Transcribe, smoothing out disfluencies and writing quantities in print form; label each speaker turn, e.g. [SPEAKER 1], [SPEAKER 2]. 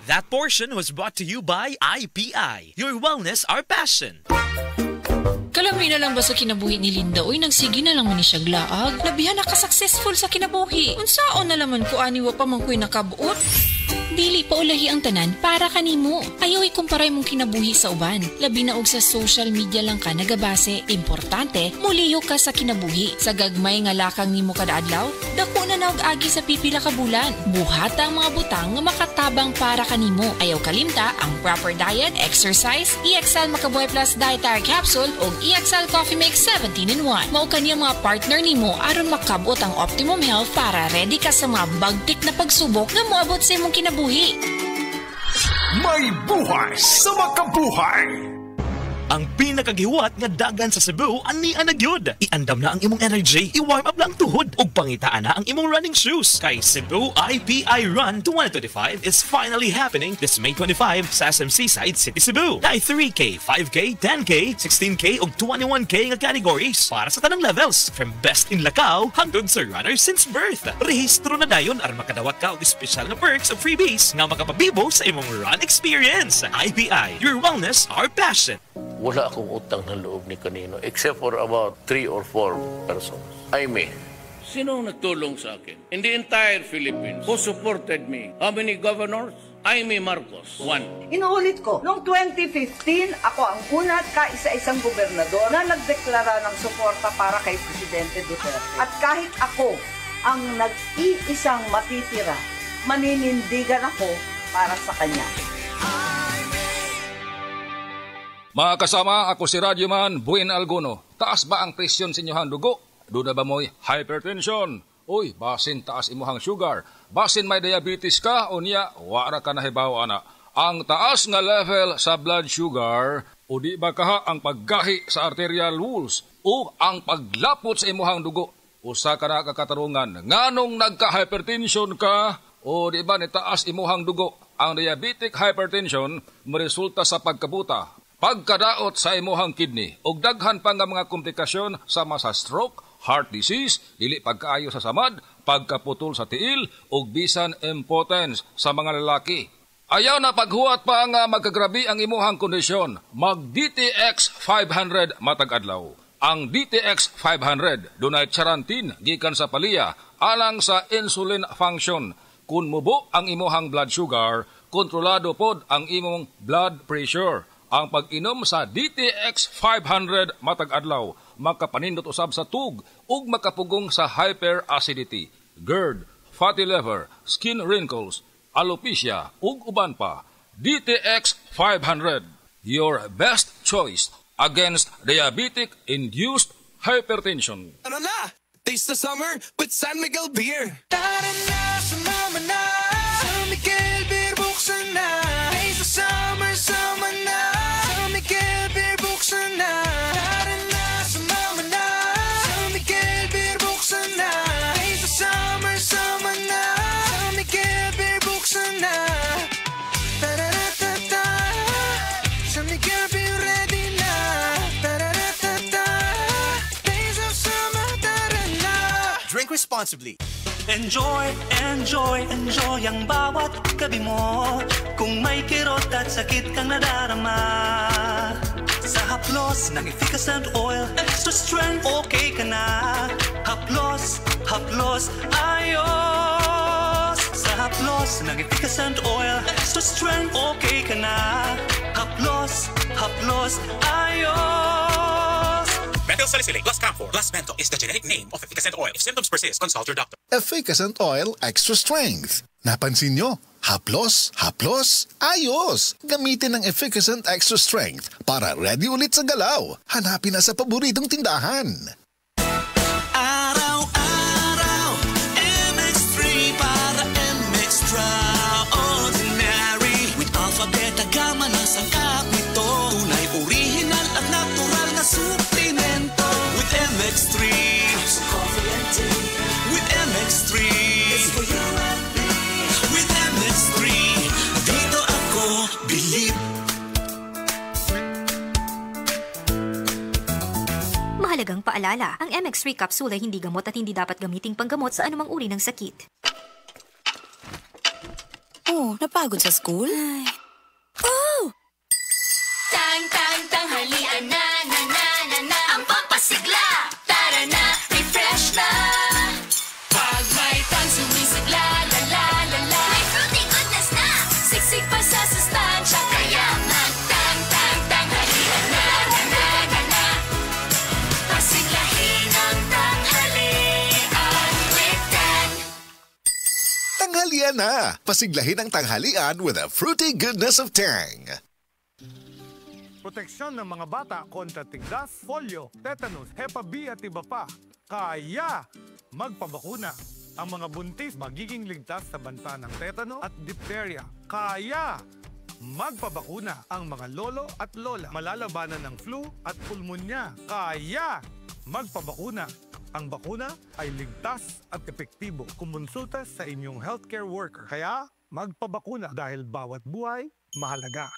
[SPEAKER 1] That portion was brought to you by IPI. Your wellness, our passion.
[SPEAKER 2] Kalami na lang ba sa kinabuhi ni Linda? Uy, nagsige na lang man ni siya glaag. Nabihan na ka-successful sa kinabuhi. Unsaon na laman ko aniwa pa man ko'y nakabuot. Dili pa ulahi ang tanan para kanimo. Ayaw ikumparay mong kinabuhi sa uban. Labi na og sa social media lang ka nagabase. Importante, muliyo ka sa kinabuhi. Sa gagmay nga lakang nimo kada adlaw, dako na naog agi sa pipila ka bulan. Buhata ang mga butang nga makatabang para kanimo. Ayaw kalimta ang proper diet, exercise, EXL Makabuhay Plus Dietary Capsule o EXL Coffee Mix 17-in-1. Mao kaniyang mga partner nimo aron makabot ang optimum health para ready ka sa mga bagtik na pagsubok nga moabot sa imong kinabuhi.
[SPEAKER 3] May buhay sa makabuhay!
[SPEAKER 1] Ang pinakagihuwat nga dagan sa Cebu, ani anagyod. Iandam na ang imong energy, i-warm up lang tuhod, ug pangitaan na ang imong running shoes. Kay Cebu IPI Run 2025 is finally happening this May 25 sa SM Seaside City, Cebu. Dahil 3K, 5K, 10K, 16K ug 21K nga categories para sa tanang levels, from best in Lacao hangtod sa runner since birth. Rehistro na dayon aron makadawat ka og espesyal na perks ug freebies nga makapabibo sa imong run experience. IPI, your wellness, our passion.
[SPEAKER 4] Wala akong utang na loob ni kanino except for about 3 or 4 persons. Jaime, sino ang nagtulong sa akin? In the entire Philippines, who supported me? How many governors? Jaime Marcos, 1.
[SPEAKER 5] Inuulit ko, noong 2015, ako ang una at kaisa-isang gobernador na nagdeklara ng suporta para kay Presidente Duterte. At kahit ako ang nag-iisang matitira, maninindigan ako para sa kanya.
[SPEAKER 6] Mga kasama, ako si Radyoman Buin Alguno. Taas ba ang presyon sa inyong dugo? Doon na ba mo'y hypertension? Uy, basin taas imuhang sugar. Basin may diabetes ka o niya, wara ka na hibaw ana. Ang taas nga level sa blood sugar o di ba kaha ang paggahi sa arterial walls o ang paglapot sa imuhang dugo. Usa ka na kakatarungan. Nganong nagka-hypertension ka o di ba ni taas imuhang dugo? Ang diabetic hypertension maresulta sa pagkabuta, pagkadaot sa imuhang kidney ug daghan pa nga mga komplikasyon sama sa stroke, heart disease, dili pagkaayo sa samad, pagkaputol sa tiil ug bisan impotence sa mga lalaki. Ayaw na paghuwat pa nga magkagrabi ang imuhang kondisyon. Mag DTX 500 matag adlaw. Ang DTX 500 dunay charantin gikan sa palya alang sa insulin function. Kun mubo ang imuhang blood sugar, kontrolado pod ang imong blood pressure. Ang pag-inom sa DTX 500 matag adlaw makapanindot usab sa tug ug makapugong sa hyperacidity, GERD, fatty liver, skin wrinkles, alopecia ug uban pa. DTX 500, your best choice against diabetic-induced hypertension.
[SPEAKER 7] Ano na? Taste the summer with San Miguel Beer. Tara na, sumama na. San Miguel Beer, buksan na. Taste the summer, sama na. San Miguel Beer, buksan na. Tara na, sumama na. San Miguel Beer, buksan na. Taste the summer, sama na. San Miguel Beer, buksan na. Tara-ra-ta-ta. San Miguel Beer, ready na. Tara-ra-ta-ta. Taste of summer, tara na. Drink responsibly.
[SPEAKER 8] Enjoy, enjoy, enjoy ang bawat gabi mo. Kung may kirot at sakit kang nadarama, sa Haplos ng Efficacent Oil, extra strength, okay ka na. Haplos, Haplos, ayos. Sa Haplos ng Efficacent Oil, extra strength, okay ka na. Haplos, Haplos, ayos.
[SPEAKER 9] Methylsalicylate plus camphor plus menthol is the generic name of Efficacent Oil. If symptoms persist, consult your doctor.
[SPEAKER 3] Efficacent Oil Extra Strength. Napansin nyo? Haplos, haplos, ayos! Gamitin ang Efficacent Extra Strength para ready ulit sa galaw. Hanapin na sa paboritong tindahan.
[SPEAKER 8] Araw-araw, MX3 para MX-Traordinary. With alpha, beta, gamma na sangkap nito. Tunay, original at natural na suplemento. With MX3, coffee and tea. With MX3, it's for you and me. With MX3, dito ako believe.
[SPEAKER 10] Mahalagang paalala, ang MX3 capsule ay hindi gamot at hindi dapat gamiting panggamot sa anumang uri ng sakit.
[SPEAKER 11] mo? Napagod sa school? Oh!
[SPEAKER 12] Tanghalian na, ang pampasigla. Tara na, refresh na. Pag may tang sumisigla, la la la la. May fruity goodness na, siksik pa sa sustansya. Kaya tanghalian na, na. Pasiglahin ang tanghalian with Dan.
[SPEAKER 3] Tanghalian na! Pasiglahin ang tanghalian with a fruity goodness of Tang.
[SPEAKER 13] Proteksyon ng mga bata kontra tigdas, polio, tetanus, Hepa B at iba pa. Kaya magpabakuna. Ang mga buntis magiging ligtas sa banta ng tetano at diphtheria. Kaya magpabakuna. Ang mga lolo at lola malalabanan ng flu at pulmonya. Kaya magpabakuna. Ang bakuna ay ligtas at epektibo. Kumonsulta sa inyong healthcare worker. Kaya magpabakuna dahil bawat buhay mahalaga.